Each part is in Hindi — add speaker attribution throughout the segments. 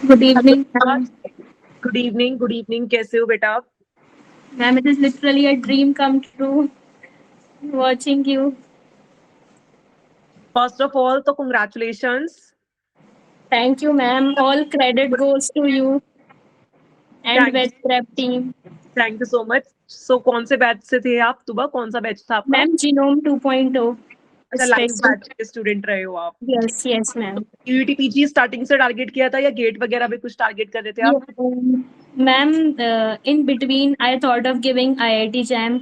Speaker 1: Good evening ma'am.
Speaker 2: Good evening, कैसे हो बेटा आप?
Speaker 1: Ma'am, it is literally a dream come true watching you.
Speaker 2: First of all तो congratulations.
Speaker 1: Thank you, ma'am. All credit goes to you and
Speaker 2: thank
Speaker 1: with prep team.
Speaker 2: Thank you so much. So कौन से बैच से थे आप? सुबह कौन सा बैच था आपका?
Speaker 1: Ma'am, Genome 2.0
Speaker 2: अच्छा, लाइव
Speaker 1: special.
Speaker 2: बैच के स्टूडेंट रहे हो आप।
Speaker 1: Yes, ma'am.
Speaker 2: UT PG starting से टारगेट किया था या गेट वगैरह भी कुछ टारगेट कर रहे थे
Speaker 1: Yeah,
Speaker 2: आप?
Speaker 1: ma'am, in between, I thought of giving IIT JAM.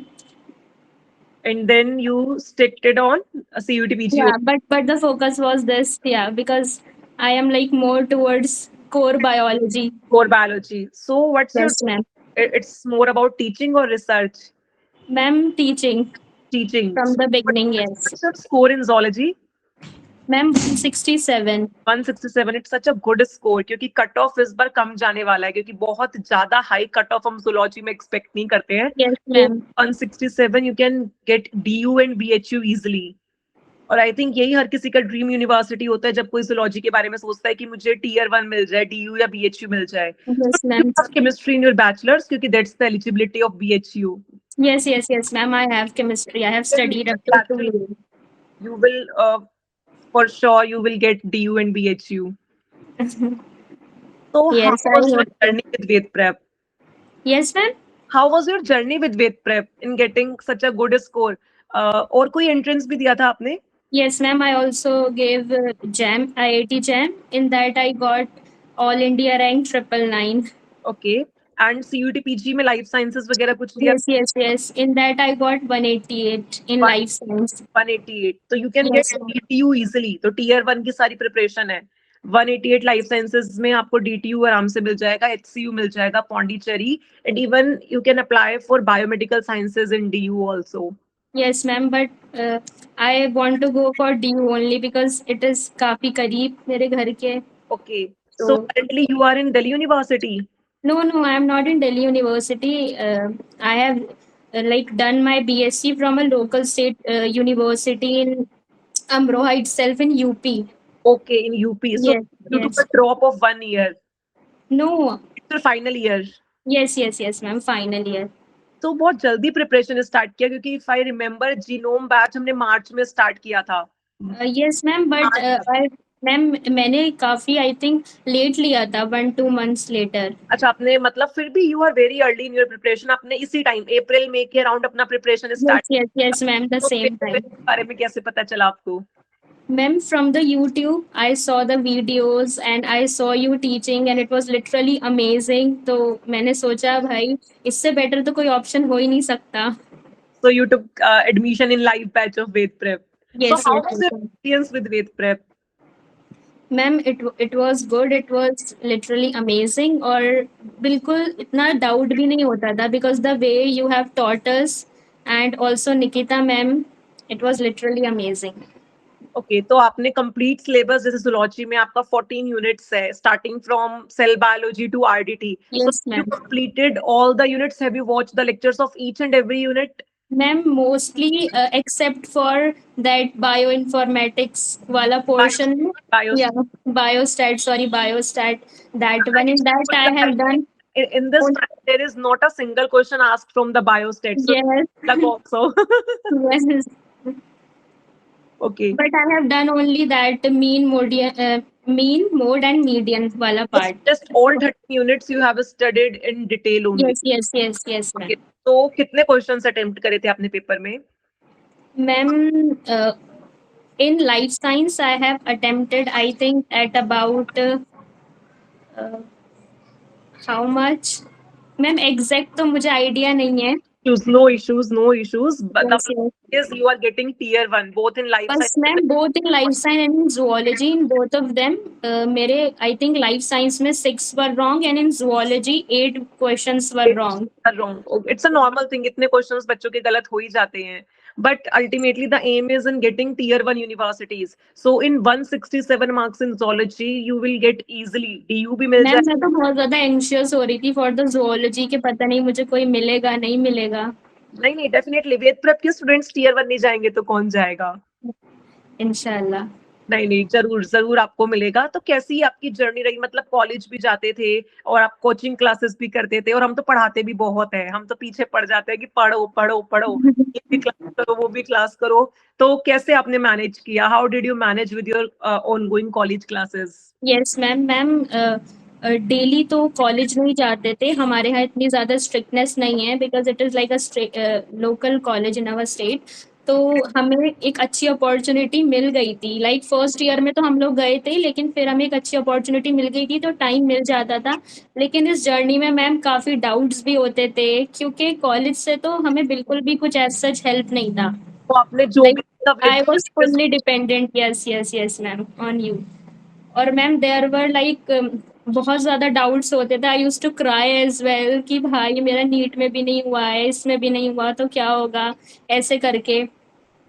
Speaker 2: And then you stuck on CUET PG.
Speaker 1: Yeah, but the focus was this. Yeah, because I am like more towards core biology.
Speaker 2: Core biology. So what's your,
Speaker 1: Yes, ma'am.
Speaker 2: It's more about teaching और research?
Speaker 1: Ma'am, teaching
Speaker 2: teaching.
Speaker 1: from the beginning. Yes.
Speaker 2: What's your score in zoology?
Speaker 1: Ma'am, 167.
Speaker 2: 167, it's such a good score, क्योंकि कट ऑफ इस बार कम जाने वाला है, क्योंकि बहुत ज्यादा हाई कट ऑफ हम जूलॉजी में एक्सपेक्ट नहीं करते हैं।
Speaker 1: Yes,
Speaker 2: तो
Speaker 1: ma'am.
Speaker 2: 167 you can get DU and BHU easily. और आई थिंक यही हर किसी का ड्रीम यूनिवर्सिटी होता है जब कोई जूलॉजी के बारे में सोचता है कि मुझे टीयर 1 मिल जाए, डीयू या बीएचयू मिल जाए।
Speaker 1: Yes, ma'am.
Speaker 2: Chemistry in your bachelors, क्योंकि that's the eligibility of BHU.
Speaker 1: Yes, ma'am. I have chemistry. I have studied up to 2 years.
Speaker 2: You will for sure you will get DU and BHU. So how
Speaker 1: Yes, I
Speaker 2: was your
Speaker 1: hope so.
Speaker 2: journey with Ved Prep?
Speaker 1: Yes, ma'am.
Speaker 2: How was your journey with Ved Prep in getting such a good score? और कोई entrance भी दिया था आपने?
Speaker 1: Yes, ma'am. I also gave JAM, IIT JAM. In that, I got All India rank 999.
Speaker 2: Okay. And CUT PG में life sciences वगैरह कुछ दिया?
Speaker 1: Yes. In that, I got 188 in life science.
Speaker 2: 188, तो you can get
Speaker 1: Yes, ma'am.
Speaker 2: DTU easily। तो टीयर 1 की सारी प्रिपरेशन है। 188 लाइफ साइंसेज में आपको DTU आराम से मिल जाएगा, HCU मिल जाएगा, Pondicherry, and even you can apply for biomedical sciences in DU also.
Speaker 1: Yes, ma'am. But I want to go for DU only because it is काफी करीब मेरे घर के.
Speaker 2: Okay. So
Speaker 1: So
Speaker 2: currently you are in Delhi University.
Speaker 1: no, I am not in Delhi University. I have like done my BSc from a local state university in Amroha itself in UP.
Speaker 2: Okay, in UP. So
Speaker 1: Yes,
Speaker 2: you took
Speaker 1: yes.
Speaker 2: a drop of 1 year.
Speaker 1: No.
Speaker 2: It's your final year.
Speaker 1: Yes, ma'am. Final year.
Speaker 2: तो बहुत जल्दी प्रिपरेशन स्टार्ट किया, क्योंकि if I remember genome batch हमने मार्च में स्टार्ट किया था।
Speaker 1: Yes, ma'am. But मैम मैंने काफी आई थिंक लेट लिया था 1-2 months लेटर.
Speaker 2: अच्छा, आपने मतलब फिर भी you are very early in your preparation. आपने इसी टाइम अप्रैल मई के अराउंड अपना preparation start
Speaker 1: Yes, ma'am. The
Speaker 2: किया। तो
Speaker 1: same
Speaker 2: फिर
Speaker 1: time.
Speaker 2: इस बारे में कैसे पता चला आपको?
Speaker 1: Ma'am, from the YouTube, I saw the videos and I saw you teaching and it was literally amazing. तो मैंने सोचा भाई इससे बेटर तो कोई ऑप्शन हो ही नहीं सकता.
Speaker 2: So you took admission in live batch of Ved Prep. So
Speaker 1: Yes,
Speaker 2: how
Speaker 1: yes,
Speaker 2: was
Speaker 1: yes.
Speaker 2: your experience with Ved Prep?
Speaker 1: Ma'am it was good. It was literally amazing और बिल्कुल इतना डाउट भी नहीं होता था because the way you have taught us and also Nikita ma'am, it was literally amazing.
Speaker 2: Okay, तो आपने कंप्लीट सिलेबस, जैसे जूलॉजी में आपका 14 यूनिट्स है, starting from cell biology to RDT. So
Speaker 1: Yes,
Speaker 2: you
Speaker 1: ma'am.
Speaker 2: Completed all the units? Have you watched the lectures of each and every unit?
Speaker 1: Ma'am, mostly except for that bioinformatics wala portion.
Speaker 2: Bio
Speaker 1: Yeah, biostat. Sorry, biostat. That one in that I have done.
Speaker 2: in this
Speaker 1: on-
Speaker 2: time there is not a single question asked from the biostat, so
Speaker 1: Yes,
Speaker 2: luck also.
Speaker 1: yes.
Speaker 2: Okay.
Speaker 1: But I have done only that mean, mode, and median wala part.
Speaker 2: Just all 13 units you have studied in detail only.
Speaker 1: Yes,
Speaker 2: Okay.
Speaker 1: ma'am.
Speaker 2: तो कितने क्वेश्चंस अटेम्प्ट करे थे आपने पेपर में?
Speaker 1: Ma'am, in life science, I have attempted, I think, at about uh, how much? Ma'am, exact तो मुझे idea नहीं है.
Speaker 2: No issues, but the
Speaker 1: Yes, yes.
Speaker 2: is you are getting tier 1 both in life
Speaker 1: But
Speaker 2: sciences
Speaker 1: ma'am, both in life science and in zoology, in both of them, मेरे I think life science में 6 were wrong and in zoology 8 questions were wrong.
Speaker 2: are wrong. It's a normal thing, इतने क्वेश्चंस बच्चों के गलत हो ही जाते हैं, but ultimately the aim is in getting tier 1 universities. So in 167 marks in zoology you will get easily DU भी मिल
Speaker 1: मैम मैं
Speaker 2: जाए।
Speaker 1: तो बहुत ज्यादा एंशियस हो रही थी फॉर द zoology के पता नहीं मुझे कोई मिलेगा नहीं मिलेगा.
Speaker 2: नहीं नहीं, डेफिनेटली वेद प्रेप के स्टूडेंट्स टियर 1 नहीं जाएंगे तो कौन जाएगा?
Speaker 1: इंशाल्लाह.
Speaker 2: नहीं नहीं, जरूर जरूर आपको मिलेगा। तो कैसी आपकी जर्नी रही, मतलब कॉलेज भी जाते थे और आप कोचिंग क्लासेस भी करते थे, और हम तो पढ़ाते भी बहुत है, हम तो पीछे पड़ जाते हैं कि पढ़ो पढ़ो पढ़ो, ये भी क्लास करो वो भी क्लास करो। तो कैसे आपने मैनेज किया, how did you manage with your on going college classes?
Speaker 1: Yes ma'am. Ma'am daily तो कॉलेज नहीं जाते थे, हमारे यहाँ इतनी ज़्यादा स्ट्रिक्टनेस नहीं है because it is like a local college in our state. तो हमें एक अच्छी अपॉर्चुनिटी मिल गई थी, लाइक फर्स्ट ईयर में तो हम लोग गए थे, लेकिन फिर हमें एक अच्छी अपॉर्चुनिटी मिल गई थी तो टाइम मिल जाता था। लेकिन इस जर्नी में मैम काफ़ी डाउट्स भी होते थे, क्योंकि कॉलेज से तो हमें बिल्कुल भी कुछ एज सच हेल्प नहीं था।
Speaker 2: तो आपने जो
Speaker 1: लाइक
Speaker 2: भी सब
Speaker 1: I was fully dependent, yes yes yes ma'am, on you. और मैम देयर वर लाइक बहुत ज़्यादा डाउट्स होते थे, I used to cry as well कि भाई मेरा नीट में भी नहीं हुआ है, इसमें भी नहीं हुआ तो क्या होगा, ऐसे करके।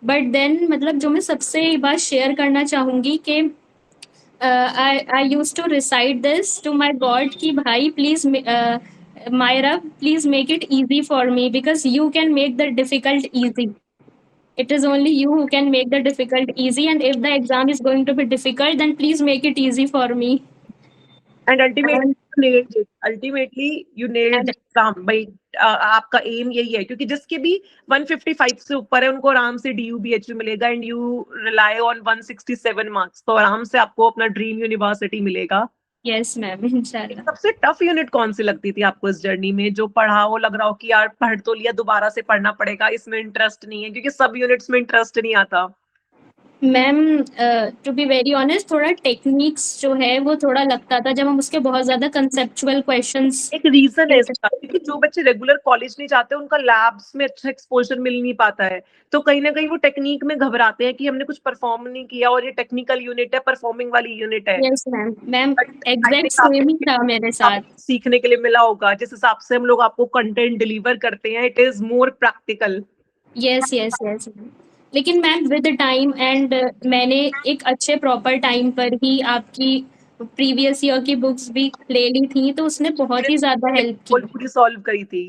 Speaker 1: बट देन मतलब जो मैं सबसे ये बात शेयर करना चाहूँगी कि I used to recite this to my God कि भाई please Myra please make it easy for me because you can make the difficult easy. It is only you who can make the difficult easy, and if the exam is going to be difficult, then please make it easy for me.
Speaker 2: And ultimately
Speaker 1: And,
Speaker 2: nailed it, ultimately you nailed
Speaker 1: and
Speaker 2: exam भाई। आपका एम यही है, क्योंकि जिसके भी 155 से ऊपर है उनको आराम से DU BHU मिलेगा, and you rely on 167 marks, तो आराम से आपको अपना ड्रीम यूनिवर्सिटी मिलेगा।
Speaker 1: yes, ma'am, inshallah.
Speaker 2: सबसे टफ यूनिट कौन सी लगती थी आपको इस जर्नी में, जो पढ़ा हो लग रहा हो कि यार पढ़ तो लिया, दोबारा से पढ़ना पड़ेगा, इसमें इंटरेस्ट नहीं है, क्योंकि सब यूनिट्स में इंटरेस्ट नहीं आता।
Speaker 1: Ma'am to be very honest थोड़ा टेक्निक्स जो है वो थोड़ा लगता था जब हम उसके बहुत ज़्यादा कंसेप्चुअल क्वेश्चंस
Speaker 2: एक रीजन है
Speaker 1: लेते
Speaker 2: इसका,
Speaker 1: थे।
Speaker 2: क्योंकि जो बच्चे रेगुलर कॉलेज नहीं जाते उनका लैब्स में अच्छा एक्सपोजर मिल नहीं पाता है, तो कहीं ना कहीं वो टेक्निक में घबराते हैं कि हमने कुछ परफॉर्म नहीं किया, और ये टेक्निकल यूनिट है, परफॉर्मिंग वाली यूनिट है।
Speaker 1: Yes ma'am. Ma'am
Speaker 2: but I
Speaker 1: exact
Speaker 2: think
Speaker 1: same ही
Speaker 2: आपको
Speaker 1: था मेरे
Speaker 2: काफी
Speaker 1: साथ।
Speaker 2: सीखने के लिए मिला होगा, जिस हिसाब से हम लोग आपको कंटेंट डिलीवर करते हैं, it is more practical.
Speaker 1: Yes yes yes. लेकिन मैम विद टाइम एंड मैंने एक अच्छे प्रॉपर टाइम पर ही आपकी प्रीवियस ईयर की बुक्स भी ले ली थी, तो उसने बहुत ही ज़्यादा हेल्प की।
Speaker 2: पूरी सॉल्व करी थी।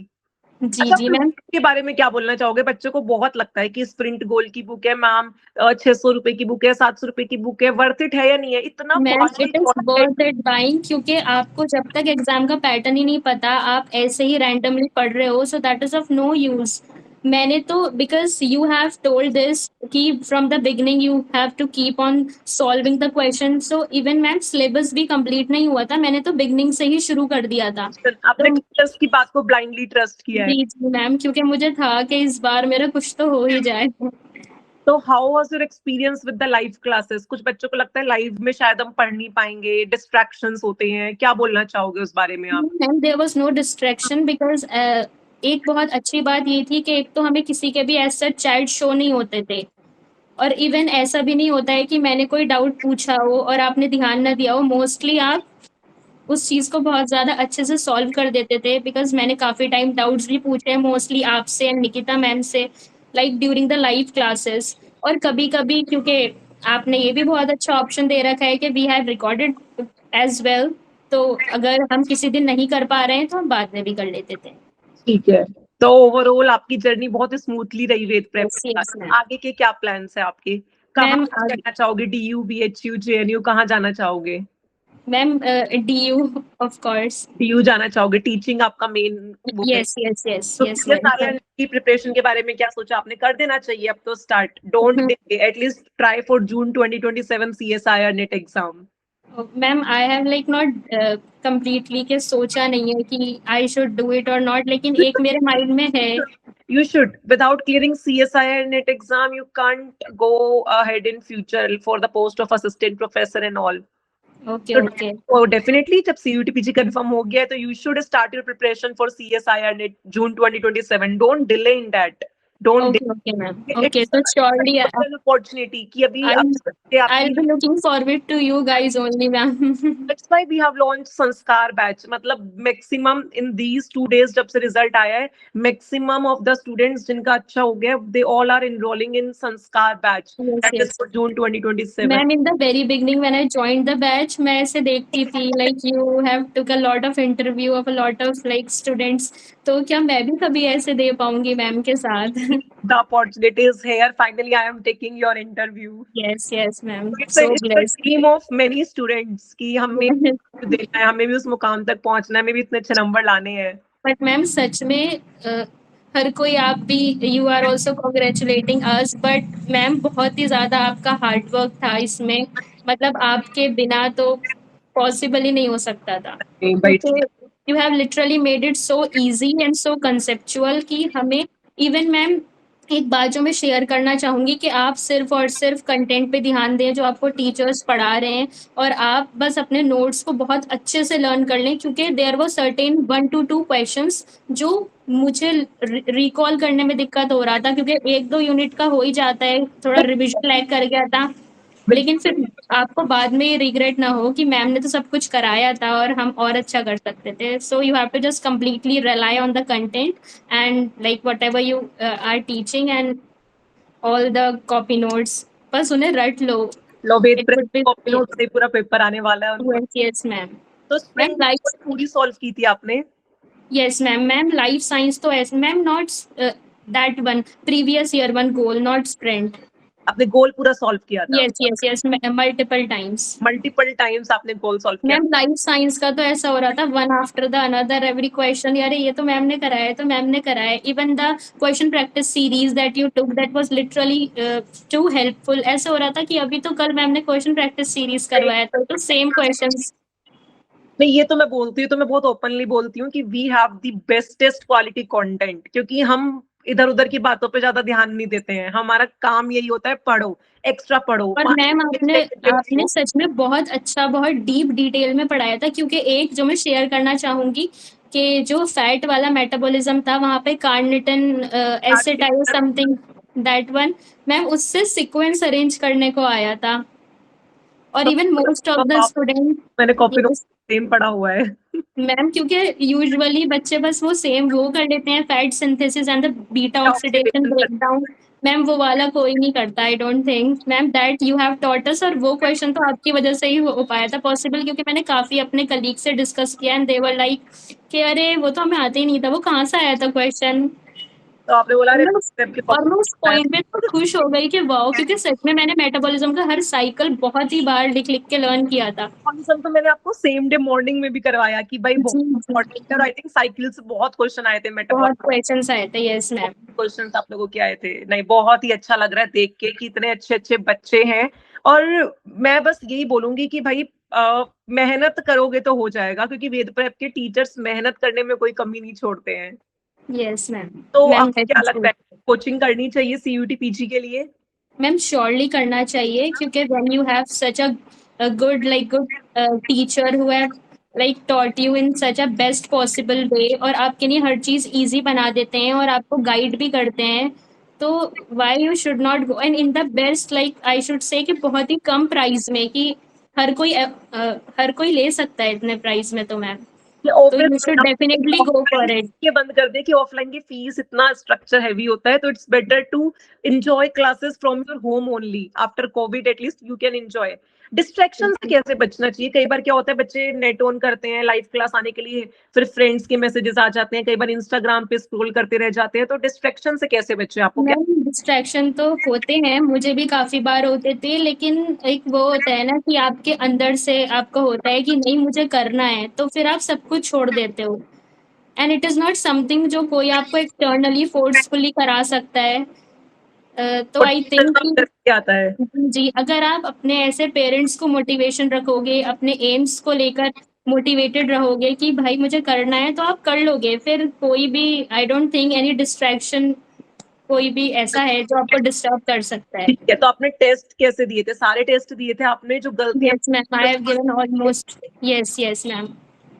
Speaker 1: जी
Speaker 2: अच्छा,
Speaker 1: जी मैम।
Speaker 2: प्रिंट के बारे में क्या बोलना चाहोगे? बच्चों को बहुत लगता है कि स्प्रिंट गोल की बुक है मैम, 600 रुपए की बुक है, 700 रुपए की बुक है, वर्थ इट है या नहीं है, इतना
Speaker 1: ma'am
Speaker 2: costly
Speaker 1: it is
Speaker 2: content.
Speaker 1: Worth it buying, क्योंकि आपको जब तक एग्जाम का पैटर्न ही नहीं पता, आप ऐसे ही रैंडमली पढ़ रहे हो, so that is of no use. मैंने तो because you have told this कि from the beginning you have to keep on solving the question, so even ma'am syllabus भी कंप्लीट नहीं हुआ था, मैंने तो बिगनिंग से ही शुरू कर दिया था।
Speaker 2: आपने
Speaker 1: तो
Speaker 2: टीचर्स की बात को ब्लाइंडली ट्रस्ट किया है।
Speaker 1: जी जी मैम, क्योंकि मुझे था कि इस बार मेरा कुछ तो हो ही जाए।
Speaker 2: तो how was your experience with the live classes? कुछ बच्चों को लगता है लाइव में शायद हम पढ़ नहीं पाएंगे, डिस्ट्रैक्शंस होते हैं, क्या बोलना चाहोगे उस बारे में आप?
Speaker 1: Ma'am there was no distraction because एक बहुत अच्छी बात ये थी कि एक तो हमें किसी के भी ऐसे चैट शो नहीं होते थे, और इवन ऐसा भी नहीं होता है कि मैंने कोई डाउट पूछा हो और आपने ध्यान ना दिया हो, मोस्टली आप उस चीज़ को बहुत ज़्यादा अच्छे से सॉल्व कर देते थे, बिकॉज मैंने काफ़ी टाइम डाउट्स भी पूछे हैं मोस्टली आपसे एंड निकिता मैम से, like during the live classes. और कभी कभी क्योंकि आपने ये भी बहुत अच्छा ऑप्शन दे रखा है कि we have recorded as well, तो अगर हम किसी दिन नहीं कर पा रहे हैं तो हम बाद में भी कर लेते थे।
Speaker 2: ठीक है। तो ओवरऑल आपकी जर्नी बहुत स्मूथली रही वेद प्रेप
Speaker 1: यस
Speaker 2: के
Speaker 1: यस
Speaker 2: साथ।
Speaker 1: मैम।
Speaker 2: आगे के क्या प्लान्स है आपके? कहाँ
Speaker 1: मैम
Speaker 2: करना चाहोगे? DU BHU JNU कहाँ जाना चाहोगे?
Speaker 1: Ma'am D you of course.
Speaker 2: DU जाना चाहोगे, टीचिंग आपका मेन वो है।
Speaker 1: यस यस यस
Speaker 2: तो
Speaker 1: यस मैम।
Speaker 2: CSIR की प्रिपरेशन के बारे में क्या सोचा आपने? कर देना चाहिए अब तो start, don't delay, at least try for June 2027 CSIR net exam.
Speaker 1: Ma'am I have like not completely के सोचा नहीं है कि आई शुड डू इट और नॉट, लेकिन एक मेरे माइंड में है।
Speaker 2: You should. Without clearing CSIR net exam, you can't go ahead in future for the post of assistant professor and all.
Speaker 1: Okay
Speaker 2: So,
Speaker 1: okay
Speaker 2: definitely, जब CUT PG confirm हो गया है, तो you should start your preparation for CSIR net June 2027. Don't delay in that. Don't
Speaker 1: okay
Speaker 2: delay.
Speaker 1: Okay ma'am. Okay
Speaker 2: It's
Speaker 1: तो
Speaker 2: a
Speaker 1: श्योरली
Speaker 2: golden opportunity कि अभी
Speaker 1: आई
Speaker 2: आपकी।
Speaker 1: I be looking forward to you guys only ma'am.
Speaker 2: That's why we have launched Sanskar batch. मतलब मैक्सिमम इन these 2 days जब से रिजल्ट आया है, मैक्सिमम ऑफ द स्टूडेंट्स जिनका अच्छा हो गया, they all are enrolling in Sanskar batch,
Speaker 1: yes
Speaker 2: that is
Speaker 1: yes
Speaker 2: for June 2027।
Speaker 1: Ma'am in the very beginning when I joined the batch मैं ऐसे देखती थी like you have took a lot of interview of a lot of like students, तो क्या मैं भी कभी ऐसे दे पाऊंगी मैम के साथ?
Speaker 2: The opportunity is here. Finally, I am taking your interview.
Speaker 1: yes, ma'am.
Speaker 2: It's a
Speaker 1: So
Speaker 2: it's a
Speaker 1: blessed.
Speaker 2: dream of many students कि हमें देना है, हमें भी उस मुकाम तक पहुंचना है, हमें भी इतने अच्छे नंबर लाने हैं.
Speaker 1: बट मैम सच में हर कोई आप भी you are also congratulating us but ma'am बहुत ही ज़्यादा आपका हार्ड वर्क था इसमें मतलब आपके बिना तो पॉसिबल ही नहीं हो सकता था
Speaker 2: Right.
Speaker 1: क्योंकि you have literally made it so easy and so conceptual कि हमें इवन मैम एक बात जो मैं शेयर करना चाहूँगी कि आप सिर्फ और सिर्फ कंटेंट पे ध्यान दें जो आपको टीचर्स पढ़ा रहे हैं और आप बस अपने नोट्स को बहुत अच्छे से लर्न कर लें क्योंकि देयर वो सर्टेन 1 to 2 क्वेश्चंस जो मुझे रिकॉल करने में दिक्कत हो रहा था क्योंकि 1-2 यूनिट का हो ही जाता है थोड़ा रिविजन लैग कर गया था लेकिन फिर आपको बाद में ये रिग्रेट ना हो कि मैम ने तो सब कुछ कराया था और हम और अच्छा कर सकते थे so you have to just completely rely on the content and like whatever you are teaching and all the copy notes बस उन्हें रट लो
Speaker 2: लो वेद
Speaker 1: it would be
Speaker 2: copy note से पूरा पेपर आने वाला है उनको.
Speaker 1: यस यस मैम
Speaker 2: तो
Speaker 1: मैम
Speaker 2: स्प्रिंग
Speaker 1: लाइफ
Speaker 2: पूरी सॉल्व की थी आपने.
Speaker 1: यस मैम लाइफ साइंस तो ऐसे ma'am not that one previous year one goal not sprint
Speaker 2: आपने गोल पूरा सॉल्व किया था.
Speaker 1: Yes multiple times
Speaker 2: multiple times आपने गोल सॉल्व किया.
Speaker 1: मैम लाइफ साइंस का तो ऐसा हो रहा था one after the another every question यार ये तो मैम ने कराया है तो मैम ने कराया है even the question practice series that you took that was literally too helpful ऐसे हो रहा था कि अभी तो कल मैम ने क्वेश्चन प्रैक्टिस सीरीज करवाया था तो सेम क्वेश्चंस
Speaker 2: नहीं, ये तो मैं बोलती हूँ, तो मैं बहुत ओपनली बोलती हूँ कि we have the bestest quality content, क्योंकि हम इधर उधर की बातों पे ज्यादा ध्यान नहीं देते हैं. हमारा काम यही होता है, पढ़ो, एक्स्ट्रा पढ़ो,
Speaker 1: और
Speaker 2: 5
Speaker 1: मैम
Speaker 2: मिनट
Speaker 1: आपने
Speaker 2: 10 मिनट
Speaker 1: आपने
Speaker 2: लो.
Speaker 1: सच में बहुत अच्छा बहुत डीप डिटेल में पढ़ाया था क्योंकि एक जो मैं शेयर करना चाहूंगी कि जो फैट वाला मेटाबॉलिज्म था वहां पे carnitine acetyl something that one ma'am उससे सीक्वेंस अरेंज करने को आया था और इवन मोस्ट ऑफ द
Speaker 2: मैंने कॉपी नोट
Speaker 1: स्टूडेंट
Speaker 2: सेम पढ़ा हुआ है.
Speaker 1: मैम क्योंकि यूजुअली बच्चे बस वो सेम वो कर लेते हैं fat synthesis and the beta oxidation breakdown ma'am वो वाला कोई नहीं करता I don't think ma'am that you have taught us और वो क्वेश्चन तो आपकी वजह से ही हो पाया था पॉसिबल क्योंकि मैंने काफी अपने कलीग से डिस्कस किया एंड दे वर लाइक कि अरे वो तो हमें आते ही नहीं था वो कहाँ से आया था क्वेश्चन
Speaker 2: तो आपने बोला
Speaker 1: और
Speaker 2: अरे
Speaker 1: मैं
Speaker 2: आपकी
Speaker 1: और मैं उस
Speaker 2: कॉपी.
Speaker 1: पॉइंट पे तो खुश हो गई कि वाओ क्योंकि सच में मैंने मेटाबॉलिज्म का हर साइकिल बहुत ही बार लिख लिख के लर्न किया था
Speaker 2: फंक्शन तो मैंने आपको सेम डे मॉर्निंग में भी करवाया कि भाई बहुत
Speaker 1: जी जी
Speaker 2: इंपॉर्टेंट है. और आई थिंक साइकिल से बहुत क्वेश्चन आए थे, मेटाबॉलिक
Speaker 1: बहुत क्वेश्चंस आए थे यस मैम
Speaker 2: क्वेश्चंस आप लोगों के आए थे. नहीं, बहुत ही अच्छा लग रहा है देख के कि इतने अच्छे अच्छे बच्चे हैं. और मैं बस यही बोलूंगी कि भाई मेहनत करोगे तो हो जाएगा, क्योंकि वेद प्रेप के टीचर्स मेहनत करने में कोई कमी नहीं छोड़ते हैं.
Speaker 1: यस मैम
Speaker 2: तो
Speaker 1: मैम
Speaker 2: आपको क्या लगता है, कोचिंग करनी चाहिए सीयूटी पीजी के लिए?
Speaker 1: मैम श्योरली करना चाहिए क्योंकि when you have such a good teacher who have like taught you in such a best possible way और आपके लिए हर चीज इजी बना देते हैं और आपको गाइड भी करते हैं तो why you should not go and in the best like I should say कि बहुत ही कम प्राइस में कि हर कोई ले सकता है इतने प्राइस में तो मैम तो you should definitely go for it
Speaker 2: ये बंद कर दे कि ऑफलाइन की फीस इतना स्ट्रक्चर हैवी होता है, तो it's better to enjoy classes from your home only. After covid at least you can enjoy. Distraction से कैसे बचना चाहिए? कई बार क्या होता है, बच्चे नेट ऑन करते हैं लाइव क्लास आने के लिए, फिर फ्रेंड्स के मैसेजेस आ जाते हैं, कई बार इंस्टाग्राम पे स्क्रॉल करते रह जाते हैं. तो डिस्ट्रैक्शन से कैसे बचे? आपको क्या?
Speaker 1: मैम डिस्ट्रैक्शन तो होते हैं मुझे भी काफी बार होते थे लेकिन एक वो होता है ना कि आपके अंदर से आपको होता है कि नहीं मुझे करना है तो फिर आप सब कुछ छोड़ देते हो and it is not something जो कोई आपको एक्सटर्नली फोर्सफुली करा सकता है तो
Speaker 2: और
Speaker 1: आई
Speaker 2: टीचर
Speaker 1: थिंक
Speaker 2: का करके आता है.
Speaker 1: जी अगर आप अपने ऐसे पेरेंट्स को मोटिवेशन रखोगे अपने एम्स को लेकर मोटिवेटेड रहोगे कि भाई मुझे करना है तो आप कर लोगे फिर कोई भी I don't think any distraction कोई भी ऐसा है जो आपको डिस्टर्ब कर सकता है
Speaker 2: ठीक है, तो आपने टेस्ट कैसे दिए थे? सारे टेस्ट दिए थे आपने? जो गलतियां,
Speaker 1: yes ma'am I have given almost yes ma'am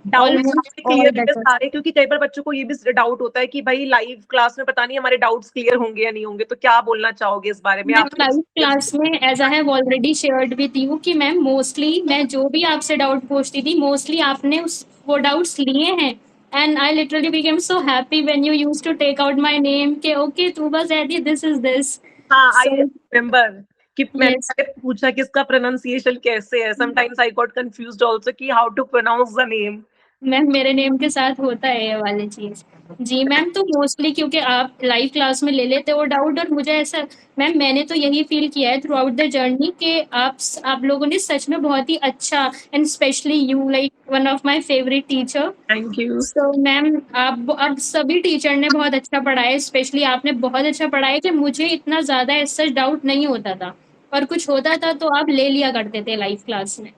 Speaker 2: doubts
Speaker 1: almost
Speaker 2: आपने
Speaker 1: ऑल
Speaker 2: क्लियर किए
Speaker 1: दैट
Speaker 2: सारे? क्योंकि कई बार बच्चों को ये भी डाउट होता है कि भाई लाइव क्लास में पता नहीं हमारे डाउट्स क्लियर होंगे या नहीं होंगे. तो क्या बोलना चाहोगे इस बारे में?
Speaker 1: मैं
Speaker 2: आपने
Speaker 1: लाइव क्लास में as I have already shared with you कि मैम मोस्टली मैं जो भी आपसे डाउट पूछती थी मोस्टली आपने उस वो डाउट्स लिए हैं and I literally became so happy when you used to take out my name कि ओके तू बस ऐदी दिस इज दिस
Speaker 2: हाँ, आई
Speaker 1: सो
Speaker 2: रिमेम्बर कि
Speaker 1: यस
Speaker 2: मैंने पूछा कि इसका प्रोनाउंसिएशन कैसे है. Sometimes I got confused also कि how to pronounce the name.
Speaker 1: Ma'am मेरे नेम के साथ होता है ये वाली चीज। जी मैम, तो मोस्टली क्योंकि आप लाइव क्लास में ले लेते हो डाउट, और मुझे ऐसा, मैम मैंने तो यही फील किया है थ्रू आउट द जर्नी कि आप लोगों ने सच में बहुत ही अच्छा, and specially you like one of my favourite teacher.
Speaker 2: Thank you.
Speaker 1: So ma'am आप सभी टीचर ने बहुत अच्छा पढ़ाया, स्पेशली आपने बहुत अच्छा पढ़ाया कि मुझे इतना ज्यादा सच डाउट नहीं होता था, और कुछ होता था तो आप ले लिया करते थे लाइव क्लास में।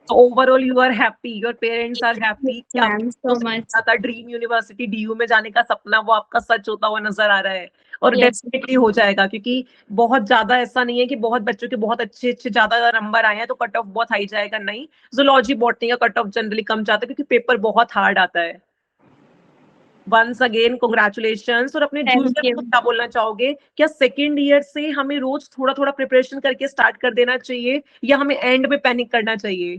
Speaker 2: So overall you are happy, your parents are happy कि
Speaker 1: मैम
Speaker 2: आपका जो
Speaker 1: सो मच।
Speaker 2: सपना था ड्रीम यूनिवर्सिटी डीयू में जाने का सपना वो आपका सच होता हुआ नजर आ रहा है। और
Speaker 1: यस
Speaker 2: डेफिनेटली हो जाएगा, क्योंकि बहुत ज्यादा ऐसा नहीं है कि बहुत बच्चों के बहुत अच्छे अच्छे ज्यादा नंबर आए हैं तो कट ऑफ बहुत हाई जाएगा, नहीं। जूलॉजी बॉटनी का कट ऑफ जनरली कम जाता है क्योंकि पेपर बहुत हार्ड आता है। Once again congratulations. और अपने
Speaker 1: थैंक
Speaker 2: जूनियर्स
Speaker 1: यू।
Speaker 2: को क्या बोलना चाहोगे? क्या सेकेंड ईयर से हमें रोज थोड़ा थोड़ा प्रिपरेशन करके स्टार्ट कर देना चाहिए, या हमें एंड में पैनिक करना चाहिए?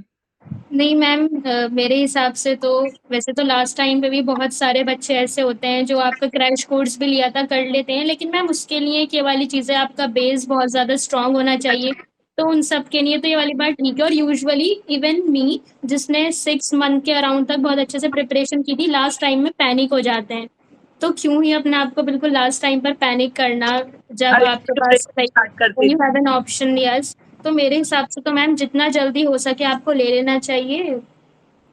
Speaker 1: नहीं मैम, मेरे हिसाब से तो वैसे तो लास्ट टाइम पे भी बहुत सारे बच्चे ऐसे होते हैं जो आपका क्रैश कोर्स भी लिया था कर लेते हैं, लेकिन मैम उसके लिए ये वाली चीज़ें, आपका बेस बहुत ज़्यादा स्ट्रांग होना चाहिए। तो उन सब के लिए तो ये वाली बात ठीक है, और यूजुअली इवन मी, जिसने 6 मंथ के अराउंड तक बहुत अच्छे से प्रिपरेशन की थी, लास्ट टाइम में पैनिक हो जाते हैं। तो क्यों ही अपने आप को बिल्कुल लास्ट टाइम पर पैनिक करना, जब आपके पास लाइक
Speaker 2: स्टार्ट करते
Speaker 1: you have an option. Yes, तो मेरे हिसाब से तो मैम जितना जल्दी हो सके आपको ले लेना चाहिए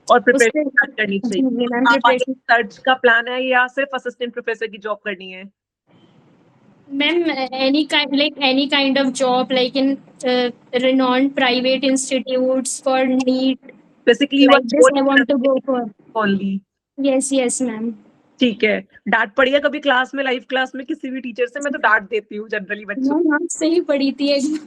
Speaker 2: और प्रिपरेशन
Speaker 1: उससे।
Speaker 2: स्टार्ट करनी
Speaker 1: जी,
Speaker 2: चाहिए।
Speaker 1: जी मैम
Speaker 2: आप आगे
Speaker 1: प्रिपरेशन।
Speaker 2: सर्च का प्लान है या सिर्फ असिस्टेंट प्रोफेसर की जॉब करनी है?
Speaker 1: Ma'am any kind of job like in renowned private institutes for NEET,
Speaker 2: basically you are
Speaker 1: like this I want to go for.
Speaker 2: Only.
Speaker 1: Yes, yes ma'am.
Speaker 2: ठीक है। डांट पड़ी है कभी क्लास में, लाइव क्लास में किसी भी टीचर से? मैं तो डांट देती हूँ जनरली बच्चों
Speaker 1: मैम आपसे ही पढ़ी थी एक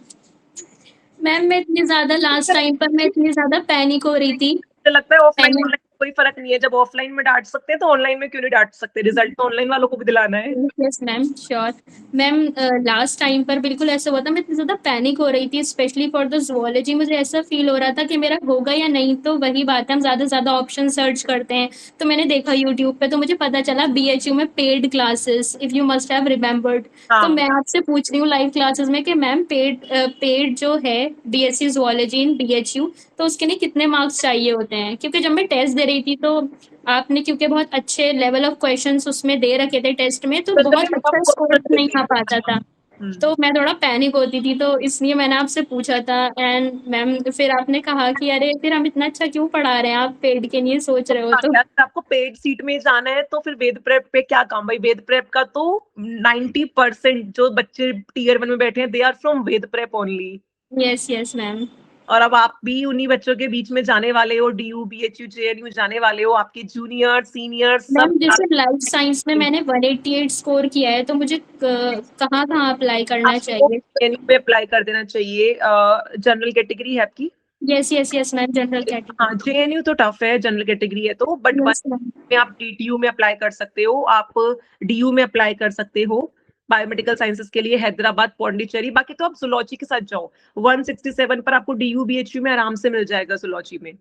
Speaker 1: मैम, मैं इतनी ज्यादा लास्ट टाइम पर मैं इतनी ज्यादा पैनिक हो रही थी।
Speaker 2: को। लगता है ऑफलाइन
Speaker 1: मैंने
Speaker 2: ऑनलाइन कोई फर्क नहीं है, जब ऑफलाइन में डांट सकते हैं तो ऑनलाइन में क्यों नहीं डांट सकते? रिजल्ट तो ऑनलाइन वालों को भी दिलाना है।
Speaker 1: Yes ma'am sure. Ma'am last time पर बिल्कुल ऐसा हुआ था, मैं इतनी ज़्यादा पैनिक हो रही थी स्पेशली फॉर द ज़ूलॉजी। मुझे ऐसा फील हो रहा था कि मेरा होगा या नहीं, तो वही बात है, हम ज़्यादा से ज़्यादा ऑप्शन सर्च करते हैं। तो मैंने देखा यूट्यूब पे, तो मुझे पता चला बीएचयू में paid classes, if you must have remembered. तो
Speaker 2: हाँ।
Speaker 1: मैं आपसे पूछ रही हूँ लाइव क्लासेस में कि मैम पेड जो है बीएससी ज़ूलॉजी इन बीएचयू, तो उसके लिए कितने मार्क्स चाहिए होते हैं? क्योंकि जब मैं टेस्ट दे रही थी तो आपने, क्योंकि बहुत अच्छे लेवल ऑफ क्वेश्चंस उसमें दे रखे थे टेस्ट में, तो बहुत अच्छा स्कोर नहीं आ पाता था। तो मैं थोड़ा पैनिक होती थी, तो इसलिए मैंने आपसे पूछा था। एंड मैम फिर आपने कहा कि अरे फिर हम इतना अच्छा क्यों पढ़ा रहे हैं, आप पेड के लिए सोच रहे हो तो।
Speaker 2: अगर आपको पेड सीट में जाना है तो फिर वेद प्रेप पे क्या काम भाई? वेद प्रेप का तो 90% जो बच्चे टीयर 1 में बैठे हैं they are from Ved prep only.
Speaker 1: Yes yes ma'am.
Speaker 2: और अब आप भी उन्हीं बच्चों के बीच में जाने वाले हो, डीयू बीएचयू जेएनयू जाने वाले हो, आपके जूनियर सीनियर सब।
Speaker 1: मैम जैसे लाइफ साइंस में मैंने 188 स्कोर किया है, तो मुझे कहाँ कहाँ अप्लाई करना
Speaker 2: आपको
Speaker 1: चाहिए?
Speaker 2: जेएनयू पे अप्लाई कर देना चाहिए। जनरल कैटेगरी है आपकी?
Speaker 1: Yes yes yes ma'am, general category.
Speaker 2: हाँ, जेएनयू तो टफ है, जनरल कैटेगरी है तो, बट
Speaker 1: यस मैम।
Speaker 2: में आप डीटीयू में अप्लाई कर सकते हो, आप डीयू में अप्लाई कर सकते हो बायोमेडिकल साइंसेज के लिए, हैदराबाद पौंडीचेरी। बाकी तो आप जूलॉजी के साथ जाओ, 167 पर आपको डीयू बीएचयू में आराम से मिल जाएगा जूलॉजी में।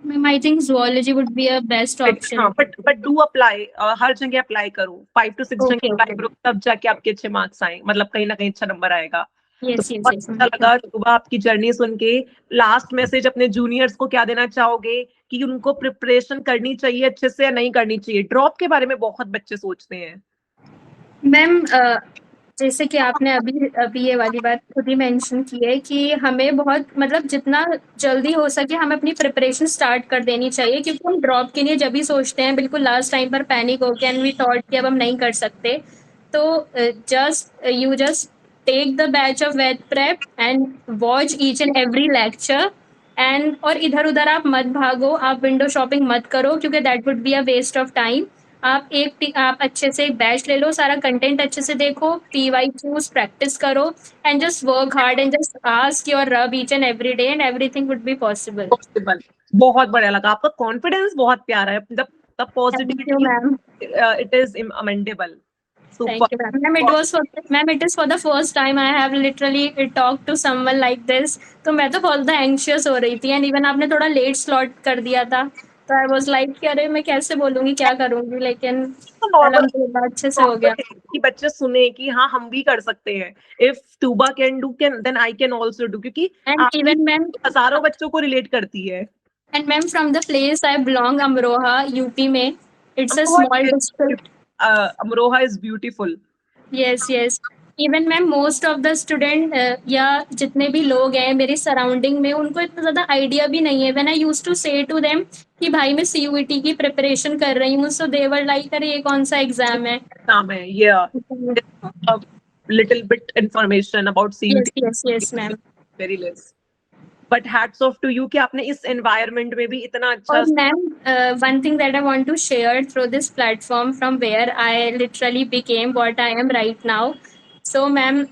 Speaker 1: Ma'am I think zoology would be a best
Speaker 2: हाँ,
Speaker 1: option.
Speaker 2: बट डू अप्लाई, हर जगह अप्लाई करो, 5 to 6
Speaker 1: ओके
Speaker 2: जगह
Speaker 1: ओके।
Speaker 2: अप्लाई करो, तब जाके आपके अच्छे मार्क्स आए, मतलब कहीं ना कहीं अच्छा नंबर आएगा। तो
Speaker 1: यस यस
Speaker 2: बहुत
Speaker 1: यस
Speaker 2: अच्छा लगा सुबह आपकी जर्नी सुन के। लास्ट मैसेज अपने जूनियर्स को क्या देना चाहोगे कि उनको प्रिपरेशन करनी चाहिए अच्छे से या नहीं करनी चाहिए? ड्रॉप के बारे में बहुत बच्चे सोचते हैं।
Speaker 1: मैम जैसे कि आपने अभी अभी ये वाली बात खुद ही मेंशन की है कि हमें बहुत, मतलब जितना जल्दी हो सके हमें अपनी प्रिपरेशन स्टार्ट कर देनी चाहिए, क्योंकि हम ड्रॉप के लिए जब भी सोचते हैं बिल्कुल लास्ट टाइम पर पैनिक होके एंड वी थॉट कि अब हम नहीं कर सकते। तो just take the batch of Ved prep and watch each and every lecture, and और इधर उधर आप मत भागो, आप विंडो शॉपिंग मत करो, क्योंकि that would be a waste of time. आप अच्छे से एक बैच ले लो, सारा कंटेंट अच्छे से देखो, पीवाईक्यूज प्रैक्टिस करो, and just work hard and just ask your रब each and every day, and everything would be possible.
Speaker 2: Possible. बहुत बढ़िया लगा, आपका कॉन्फिडेंस बहुत प्यारा है, the
Speaker 1: thank you
Speaker 2: positivity
Speaker 1: ma'am.
Speaker 2: It is amendable.
Speaker 1: Thank you,
Speaker 2: super.
Speaker 1: ma'am. Ma'am, it is for the first time I have literally talked to someone like this. तो मैं तो बहुत एंशियस हो रही थी, एंड इवन आपने थोड़ा लेट स्लॉट कर दिया था, तो आई वाज लाइक कि अरे मैं कैसे बोलूंगी, क्या करूंगी, लेकिन
Speaker 2: नॉर्मल
Speaker 1: अल्हम्दुलिल्लाह अच्छे से हो गया।
Speaker 2: कि बच्चे सुने कि हाँ हम भी कर सकते हैं। If Tuba can do can then I can also do, क्योंकि
Speaker 1: एंड
Speaker 2: आपकी
Speaker 1: इवन मैम,
Speaker 2: हजारों बच्चों को रिलेट करती है।
Speaker 1: And ma'am, from the place I belong, Amroha, UP में, it's a
Speaker 2: Amroha
Speaker 1: small
Speaker 2: is
Speaker 1: district.
Speaker 2: Amroha is beautiful.
Speaker 1: Yes, yes. Even ma'am most of the student या जितने भी लोग हैं मेरी सराउंडिंग में, उनको इतना ज़्यादा आइडिया भी नहीं है. व्हेन आई यूज्ड टू से टू देम कि भाई मैं सीयूईटी की प्रिपरेशन कर रही हूँ, सो दे वर लाइक अरे ये कौन सा एग्जाम है.
Speaker 2: नाम है, yeah. A little bit information about
Speaker 1: yes
Speaker 2: CUT.
Speaker 1: Yes yes ma'am.
Speaker 2: Very less. But hats off to you कि आपने इस environment में भी इतना अच्छा.
Speaker 1: और ma'am, one thing that I want to share through this platform from where I literally became what I am right now. So ma'am,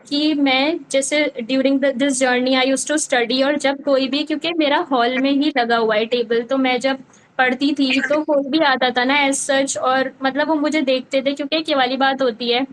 Speaker 1: कि मैं जैसे during this journey I used to study, और जब कोई भी, क्योंकि मेरा हॉल में ही लगा हुआ है टेबल, तो मैं जब पढ़ती थी तो कोई भी आता था ना एज सच, और मतलब वो मुझे देखते थे, क्योंकि एक ये वाली बात होती है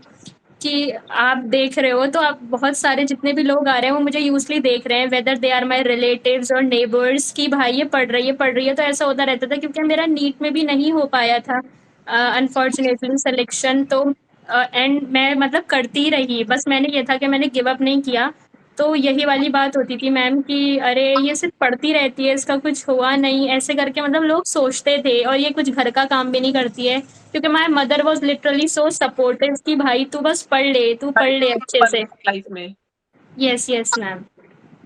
Speaker 1: कि आप देख रहे हो तो आप बहुत सारे जितने भी लोग आ रहे हैं वो मुझे यूजली देख रहे हैं, whether they are my relatives और नेबर्स, कि भाई ये पढ़ रही है. तो ऐसा होता रहता था, क्योंकि मेरा नीट में भी नहीं हो पाया था अनफॉर्चुनेटली सिलेक्शन. तो एंड मैं मतलब करती रही, बस मैंने ये था कि मैंने गिव अप नहीं किया. तो यही वाली बात होती थी मैम कि अरे ये सिर्फ पढ़ती रहती है, इसका कुछ हुआ नहीं, ऐसे करके मतलब लोग सोचते थे. और ये कुछ घर का काम भी नहीं करती है, क्योंकि my mother was literally so supportive कि भाई तू बस पढ़ ले, तू पढ़ ले अच्छे से.
Speaker 2: लाइफ में
Speaker 1: यस यस मैम.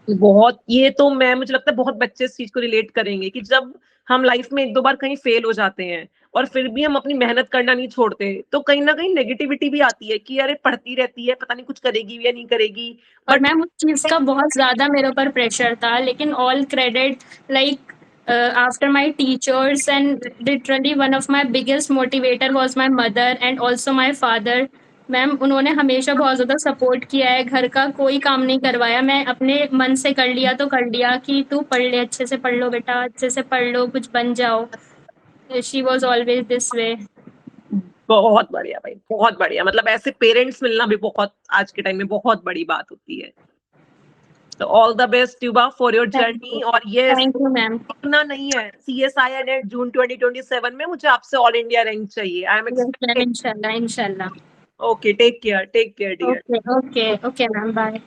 Speaker 2: बहुत, ये तो मैं, मुझे लगता है बहुत बच्चे इस चीज को रिलेट करेंगे कि जब हम लाइफ में एक दो बार कहीं फेल हो जाते हैं और फिर भी हम अपनी मेहनत करना नहीं छोड़ते, तो कहीं ना कहीं नेगेटिविटी भी आती है कि अरे पढ़ती रहती है, पता नहीं कुछ करेगी या नहीं करेगी.
Speaker 1: और
Speaker 2: बट
Speaker 1: मैम उस चीज़ का बहुत ज़्यादा मेरे ऊपर प्रेशर था, लेकिन all credit like after my teachers, and literally one of my biggest motivator was my mother and also my father. Ma'am उन्होंने हमेशा बहुत ज़्यादा सपोर्ट किया है, घर का कोई काम नहीं करवाया. मैं अपने मन से कर लिया तो कर लिया कि तू पढ़ ले, अच्छे से पढ़ लो बेटा, अच्छे से पढ़ लो, कुछ बन जाओ. She was always this way.
Speaker 2: बहुत बढ़िया भाई, बहुत बढ़िया. मतलब ऐसे पेरेंट्स मिलना भी बहुत आज के टाइम में बहुत बड़ी बात होती है. तो ऑल द बेस्ट युवा फॉर योर जर्नी. और ये
Speaker 1: थैंक यू मैम.
Speaker 2: इतना नहीं है, CSI नेट जून 2027 में मुझे आपसे ऑल इंडिया रैंक चाहिए. I am expecting.
Speaker 1: इंशाल्लाह इंशाल्लाह.
Speaker 2: Okay, take care dear.
Speaker 1: Okay okay okay ma'am, bye.